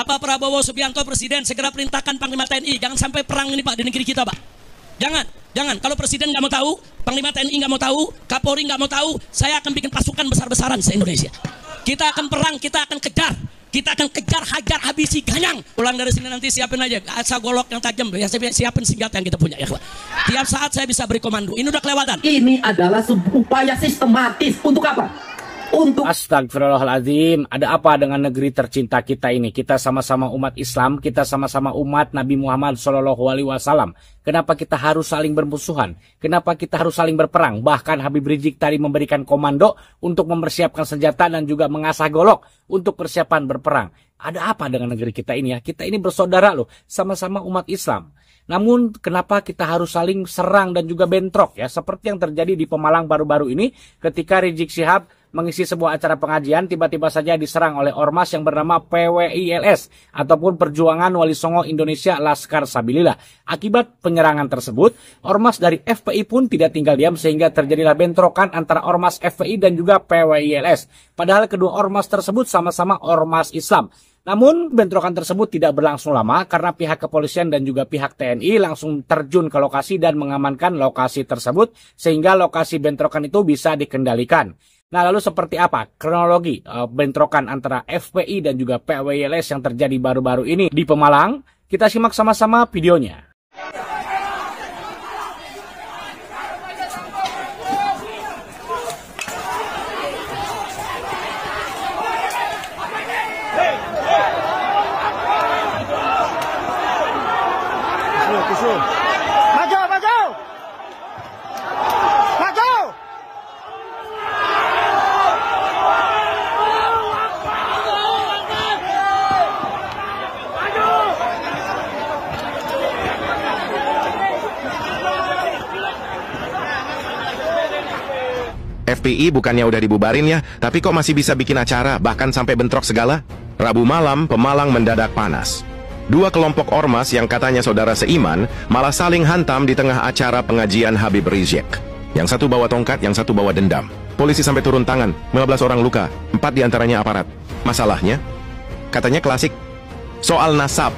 Bapak Prabowo Subianto Presiden segera perintahkan Panglima TNI, jangan sampai perang ini Pak di negeri kita Pak. Jangan. Kalau Presiden nggak mau tahu, Panglima TNI nggak mau tahu, Kapolri nggak mau tahu, saya akan bikin pasukan besar-besaran se-Indonesia. Kita akan perang, kita akan kejar, hajar, habisi, ganyang. Pulang dari sini nanti siapin aja asa golok yang tajam, ya siapin senjata yang kita punya ya. Tiap saat saya bisa beri komando. Ini udah kelewatan. Ini adalah sebuah upaya sistematis untuk apa? Astagfirullahaladzim, ada apa dengan negeri tercinta kita ini? Kita sama-sama umat Islam, kita sama-sama umat Nabi Muhammad SAW. Kenapa kita harus saling bermusuhan? Kenapa kita harus saling berperang? Bahkan Habib Rizik tadi memberikan komando untuk mempersiapkan senjata dan juga mengasah golok untuk persiapan berperang. Ada apa dengan negeri kita ini ya? Kita ini bersaudara loh, sama-sama umat Islam. Namun kenapa kita harus saling serang dan juga bentrok ya? Seperti yang terjadi di Pemalang baru-baru ini ketika Rizik Syihab mengisi sebuah acara pengajian, tiba-tiba saja diserang oleh ormas yang bernama PWILS ataupun Perjuangan Wali Songo Indonesia Laskar Sabilillah. Akibat penyerangan tersebut, ormas dari FPI pun tidak tinggal diam sehingga terjadilah bentrokan antara ormas FPI dan juga PWILS. Padahal kedua ormas tersebut sama-sama ormas Islam. Namun bentrokan tersebut tidak berlangsung lama karena pihak kepolisian dan juga pihak TNI langsung terjun ke lokasi dan mengamankan lokasi tersebut sehingga lokasi bentrokan itu bisa dikendalikan. Nah, lalu seperti apa kronologi bentrokan antara FPI dan juga PWILS yang terjadi baru-baru ini di Pemalang? Kita simak sama-sama videonya. FPI bukannya udah dibubarin ya, tapi kok masih bisa bikin acara, bahkan sampai bentrok segala? Rabu malam, Pemalang mendadak panas. Dua kelompok ormas yang katanya saudara seiman, malah saling hantam di tengah acara pengajian Habib Rizik. Yang satu bawa tongkat, yang satu bawa dendam. Polisi sampai turun tangan, 15 orang luka, 4 diantaranya aparat. Masalahnya, katanya klasik, soal nasab.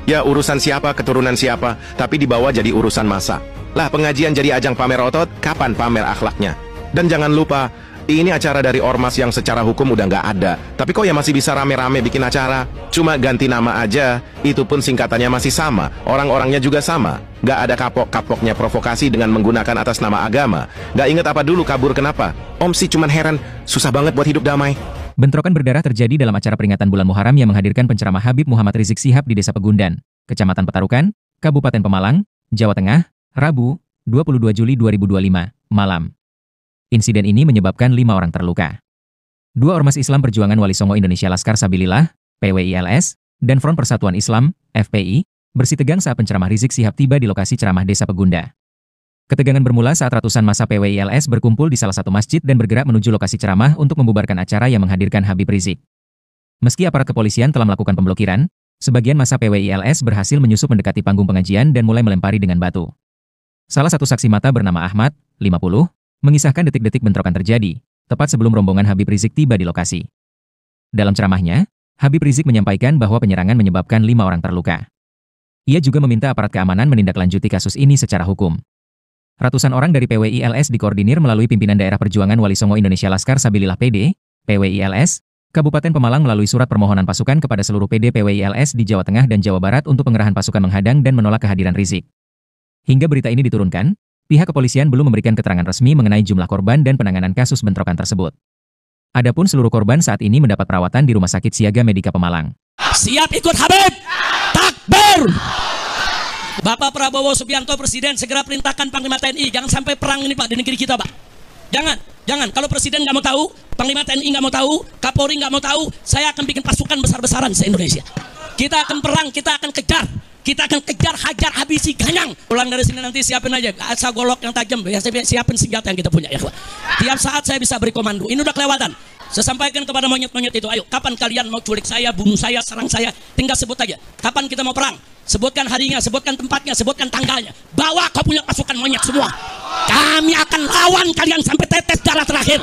Ya urusan siapa, keturunan siapa, tapi dibawa jadi urusan massa. Lah pengajian jadi ajang pamer otot, kapan pamer akhlaknya? Dan jangan lupa, ini acara dari ormas yang secara hukum udah nggak ada. Tapi kok ya masih bisa rame-rame bikin acara? Cuma ganti nama aja, itu pun singkatannya masih sama, orang-orangnya juga sama. Nggak ada kapok-kapoknya provokasi dengan menggunakan atas nama agama. Nggak inget apa dulu kabur kenapa? Om sih cuman heran, susah banget buat hidup damai. Bentrokan berdarah terjadi dalam acara peringatan bulan Muharram yang menghadirkan penceramah Habib Muhammad Rizik Syihab di Desa Pegundan, Kecamatan Petarukan, Kabupaten Pemalang, Jawa Tengah, Rabu, 22 Juli 2025, malam. Insiden ini menyebabkan 5 orang terluka. 2 ormas Islam Perjuangan Wali Songo Indonesia Laskar Sabilillah, PWILS, dan Front Persatuan Islam, FPI, bersitegang saat penceramah Rizik Syihab tiba di lokasi ceramah Desa Pegunda. Ketegangan bermula saat ratusan massa PWILS berkumpul di salah satu masjid dan bergerak menuju lokasi ceramah untuk membubarkan acara yang menghadirkan Habib Rizik. Meski aparat kepolisian telah melakukan pemblokiran, sebagian massa PWILS berhasil menyusup mendekati panggung pengajian dan mulai melempari dengan batu. Salah satu saksi mata bernama Ahmad, 50, mengisahkan detik-detik bentrokan terjadi, tepat sebelum rombongan Habib Rizik tiba di lokasi. Dalam ceramahnya, Habib Rizik menyampaikan bahwa penyerangan menyebabkan 5 orang terluka. Ia juga meminta aparat keamanan menindaklanjuti kasus ini secara hukum. Ratusan orang dari PWILS dikoordinir melalui pimpinan daerah Perjuangan Wali Songo Indonesia Laskar Sabilillah PD, PWILS, Kabupaten Pemalang melalui surat permohonan pasukan kepada seluruh PD PWILS di Jawa Tengah dan Jawa Barat untuk pengerahan pasukan menghadang dan menolak kehadiran Rizik. Hingga berita ini diturunkan, pihak kepolisian belum memberikan keterangan resmi mengenai jumlah korban dan penanganan kasus bentrokan tersebut. Adapun seluruh korban saat ini mendapat perawatan di Rumah Sakit Siaga Medika Pemalang. Siap ikut Habib? Takbir! Bapak Prabowo Subianto Presiden segera perintahkan Panglima TNI, jangan sampai perang ini Pak di negeri kita Pak. Jangan. Kalau Presiden nggak mau tahu, Panglima TNI nggak mau tahu, Kapolri nggak mau tahu, saya akan bikin pasukan besar-besaran se-Indonesia. Kita akan perang, kita akan kejar, hajar, habisi, ganyang. Pulang dari sini nanti siapin aja asa golok yang tajam, ya siapin senjata yang kita punya ya. Tiap saat saya bisa beri komando. Ini udah kelewatan. Saya sampaikan kepada monyet-monyet itu, ayo kapan kalian mau culik saya, bunuh saya, serang saya, tinggal sebut aja. Kapan kita mau perang? Sebutkan harinya, sebutkan tempatnya, sebutkan tanggalnya. Bawa kau punya pasukan monyet semua. Kami akan lawan kalian sampai tetes darah terakhir.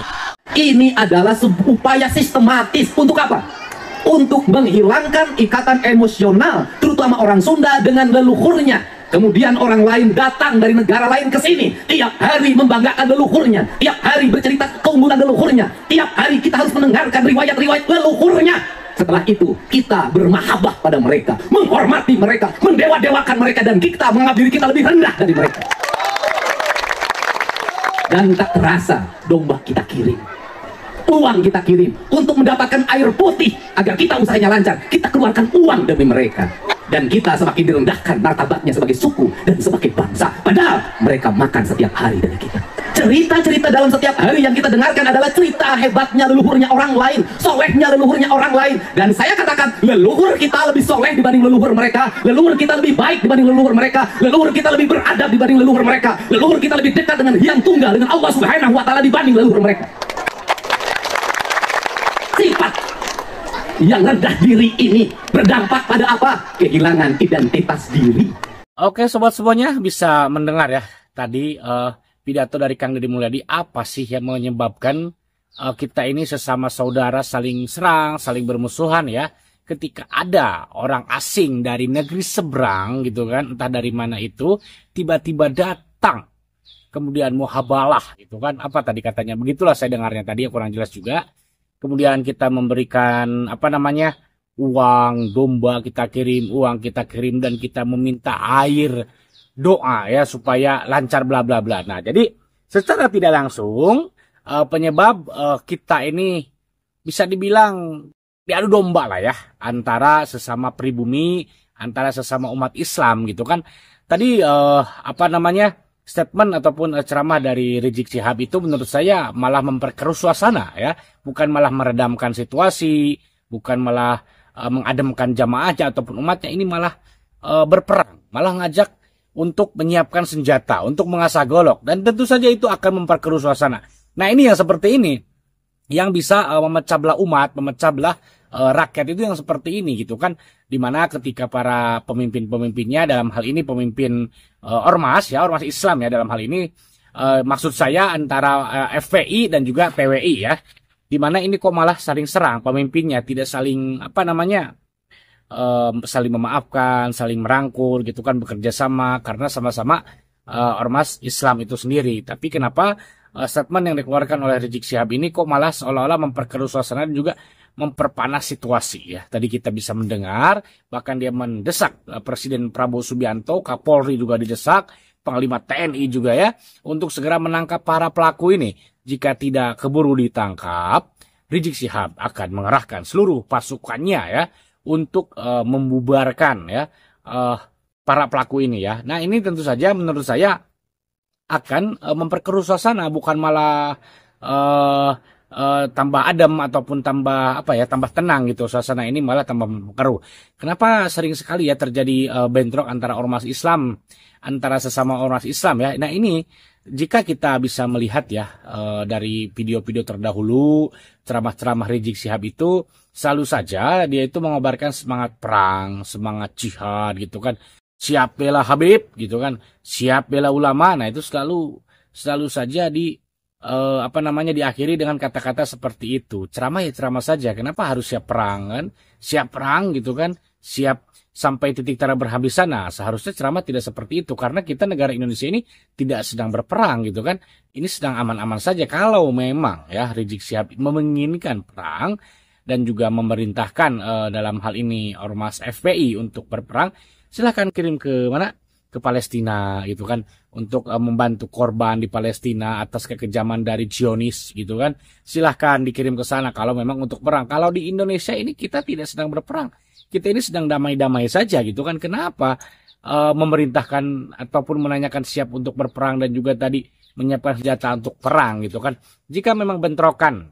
Ini adalah sebuah upaya sistematis untuk apa? untuk menghilangkan ikatan emosional, terutama orang Sunda dengan leluhurnya. Kemudian orang lain datang dari negara lain ke sini, tiap hari membanggakan leluhurnya, tiap hari bercerita keunggulan leluhurnya, tiap hari kita harus mendengarkan riwayat-riwayat leluhurnya. Setelah itu kita bermahabbah pada mereka, menghormati mereka, mendewa-dewakan mereka, dan kita menganggap diri kita lebih rendah dari mereka. Dan tak terasa domba kita kirim, uang kita kirim untuk mendapatkan air putih agar kita usahanya lancar. Kita keluarkan uang demi mereka, dan kita semakin direndahkan martabatnya sebagai suku dan sebagai bangsa, padahal mereka makan setiap hari dari kita. Cerita-cerita dalam setiap hari yang kita dengarkan adalah cerita hebatnya leluhurnya orang lain, solehnya leluhurnya orang lain. Dan saya katakan, leluhur kita lebih soleh dibanding leluhur mereka, leluhur kita lebih baik dibanding leluhur mereka, leluhur kita lebih beradab dibanding leluhur mereka, leluhur kita lebih dekat dengan Hyang Tunggal, dengan Allah Subhanahu wa Ta'ala dibanding leluhur mereka. Sifat yang rendah diri ini berdampak pada apa? Kehilangan identitas diri. Oke sobat semuanya, bisa mendengar ya tadi pidato dari Kang Deddy Mulyadi. Apa sih yang menyebabkan kita ini sesama saudara saling serang, saling bermusuhan ya, ketika ada orang asing dari negeri seberang gitu kan, entah dari mana itu, tiba-tiba datang kemudian muhabalah gitu kan, apa tadi katanya, begitulah saya dengarnya tadi, ya kurang jelas juga. Kemudian kita memberikan apa namanya, uang domba kita kirim, uang kita kirim, dan kita meminta air doa ya supaya lancar bla bla bla. Nah, jadi secara tidak langsung penyebab kita ini bisa dibilang diadu domba lah ya antara sesama pribumi, antara sesama umat Islam gitu kan. Tadi apa namanya, statement ataupun ceramah dari Rizik Syihab itu menurut saya malah memperkeruh suasana ya, bukan malah meredamkan situasi, bukan malah mengademkan jamaahnya ataupun umatnya, ini malah berperang, malah ngajak untuk menyiapkan senjata, untuk mengasah golok, dan tentu saja itu akan memperkeruh suasana. Nah, ini yang seperti ini yang bisa memecah belah umat, memecah belah rakyat, itu yang seperti ini gitu kan, dimana ketika para pemimpin-pemimpinnya, dalam hal ini pemimpin ormas ya, ormas Islam ya dalam hal ini, maksud saya antara FPI dan juga PWI ya, dimana ini kok malah saling serang pemimpinnya, tidak saling apa namanya, saling memaafkan, saling merangkul gitu kan, bekerja sama karena sama-sama ormas Islam itu sendiri. Tapi kenapa statement yang dikeluarkan oleh Rizik Syihab ini kok malah seolah-olah memperkeruh suasana dan juga memperpanas situasi ya. Tadi kita bisa mendengar bahkan dia mendesak Presiden Prabowo Subianto, Kapolri juga didesak, Panglima TNI juga ya, untuk segera menangkap para pelaku ini. Jika tidak keburu ditangkap, Rizik Syihab akan mengerahkan seluruh pasukannya ya untuk membubarkan ya para pelaku ini ya. Nah, ini tentu saja menurut saya akan memperkeruh suasana, bukan malah tambah adem ataupun tambah apa ya, tambah tenang gitu. Suasana ini malah tambah memperkeruh. Kenapa sering sekali ya terjadi bentrok antara ormas Islam, antara sesama ormas Islam ya. Nah, ini jika kita bisa melihat ya dari video-video terdahulu, ceramah-ceramah Rizik Syihab itu selalu saja dia itu mengobarkan semangat perang, semangat jihad gitu kan. Siap bela Habib gitu kan, siap bela ulama. Nah, itu selalu saja apa namanya, diakhiri dengan kata-kata seperti itu. Ceramah ya ceramah saja, kenapa harus siap perang kan? Siap perang gitu kan, siap sampai titik tara berhabisan. Nah, seharusnya ceramah tidak seperti itu, karena kita negara Indonesia ini tidak sedang berperang gitu kan. Ini sedang aman-aman saja. Kalau memang ya Rizik Syihab menginginkan perang dan juga memerintahkan dalam hal ini ormas FPI untuk berperang, silahkan kirim ke mana? Ke Palestina gitu kan, untuk membantu korban di Palestina atas kekejaman dari Zionis gitu kan. Silahkan dikirim ke sana kalau memang untuk perang. Kalau di Indonesia ini kita tidak sedang berperang, kita ini sedang damai-damai saja gitu kan. Kenapa memerintahkan ataupun menanyakan siap untuk berperang dan juga tadi menyiapkan senjata untuk perang gitu kan. Jika memang bentrokan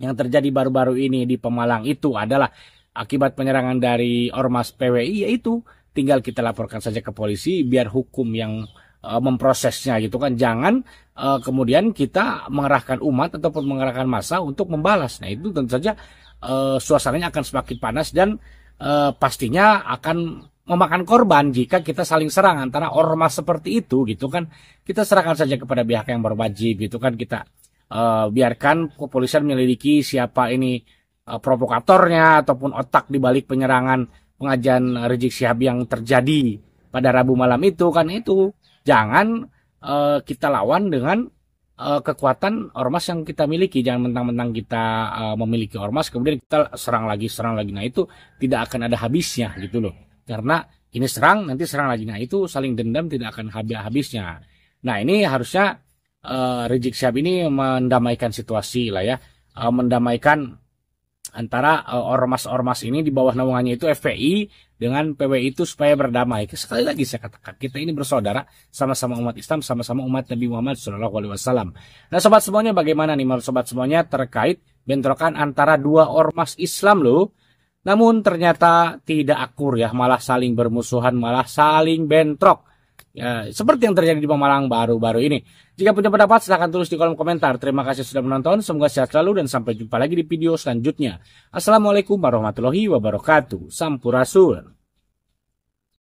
yang terjadi baru-baru ini di Pemalang itu adalah akibat penyerangan dari ormas PWI, yaitu tinggal kita laporkan saja ke polisi biar hukum yang memprosesnya gitu kan. Jangan kemudian kita mengerahkan umat ataupun mengerahkan massa untuk membalas. Nah, itu tentu saja suasananya akan semakin panas dan pastinya akan memakan korban jika kita saling serang antara ormas seperti itu gitu kan. Kita serahkan saja kepada pihak yang berwajib gitu kan. Kita biarkan kepolisian menyelidiki siapa ini provokatornya ataupun otak di balik penyerangan pengajian Rizik Syihab yang terjadi pada Rabu malam itu, kan itu jangan kita lawan dengan kekuatan ormas yang kita miliki. Jangan mentang-mentang kita memiliki ormas kemudian kita serang lagi. Nah itu tidak akan ada habisnya gitu loh. Karena ini serang nanti serang lagi. Nah itu saling dendam tidak akan habisnya. Nah ini harusnya Rizik Syihab ini mendamaikan situasi lah ya, mendamaikan antara ormas-ormas ini di bawah naungannya itu FPI dengan PWI itu supaya berdamai. Sekali lagi saya katakan, kita ini bersaudara, sama-sama umat Islam, sama-sama umat Nabi Muhammad SAW. Nah sobat semuanya, bagaimana nih sobat semuanya terkait bentrokan antara dua ormas Islam loh. Namun ternyata tidak akur ya, malah saling bermusuhan, malah saling bentrok. Ya, seperti yang terjadi di Pemalang baru-baru ini. Jika punya pendapat silahkan tulis di kolom komentar. Terima kasih sudah menonton. Semoga sehat selalu dan sampai jumpa lagi di video selanjutnya. Assalamualaikum warahmatullahi wabarakatuh. Sampurasun.